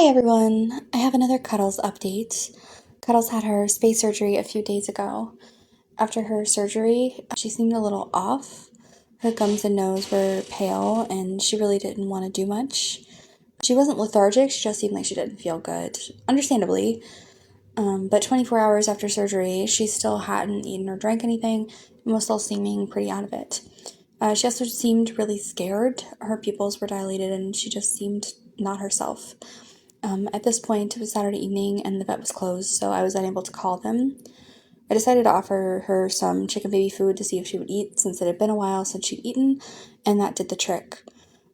Hey everyone, I have another Cuddles update. Cuddles had her spay surgery a few days ago. After her surgery, she seemed a little off. Her gums and nose were pale and she really didn't want to do much. She wasn't lethargic, she just seemed like she didn't feel good, understandably. But 24 hours after surgery, she still hadn't eaten or drank anything and was still seeming pretty out of it. She also seemed really scared. Her pupils were dilated and she just seemed not herself. At this point, it was Saturday evening and the vet was closed, so I was unable to call them. I decided to offer her some chicken baby food to see if she would eat, since it had been a while since she'd eaten, and that did the trick.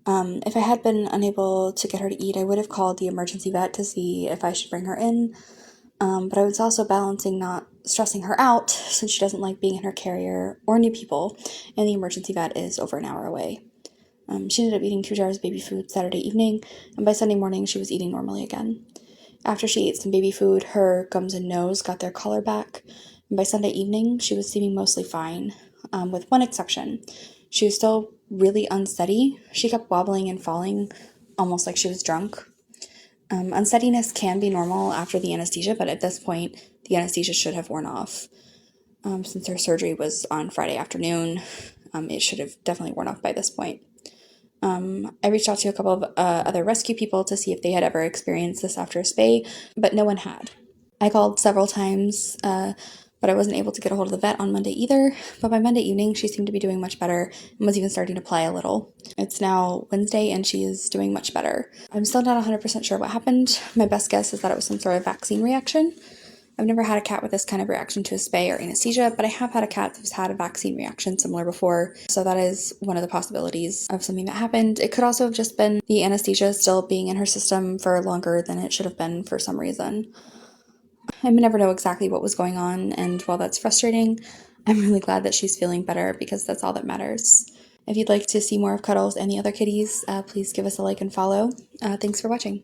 If I had been unable to get her to eat, I would have called the emergency vet to see if I should bring her in, but I was also balancing not stressing her out, since she doesn't like being in her carrier or new people, and the emergency vet is over an hour away. She ended up eating 2 jars of baby food Saturday evening, and by Sunday morning she was eating normally again. After she ate some baby food, her gums and nose got their color back, and by Sunday evening she was seeming mostly fine, with one exception. She was still really unsteady. She kept wobbling and falling, almost like she was drunk. Unsteadiness can be normal after the anesthesia, but at this point the anesthesia should have worn off. Since her surgery was on Friday afternoon, it should have definitely worn off by this point. I reached out to a couple of other rescue people to see if they had ever experienced this after a spay, but no one had. I called several times, but I wasn't able to get a hold of the vet on Monday either. But by Monday evening, she seemed to be doing much better and was even starting to play a little. It's now Wednesday and she is doing much better. I'm still not 100% sure what happened. My best guess is that it was some sort of vaccine reaction. I've never had a cat with this kind of reaction to a spay or anesthesia, but I have had a cat who's had a vaccine reaction similar before, so that is one of the possibilities of something that happened. It could also have just been the anesthesia still being in her system for longer than it should have been for some reason. I never know exactly what was going on, and while that's frustrating, I'm really glad that she's feeling better because that's all that matters. If you'd like to see more of Cuddles and the other kitties, please give us a like and follow. Thanks for watching.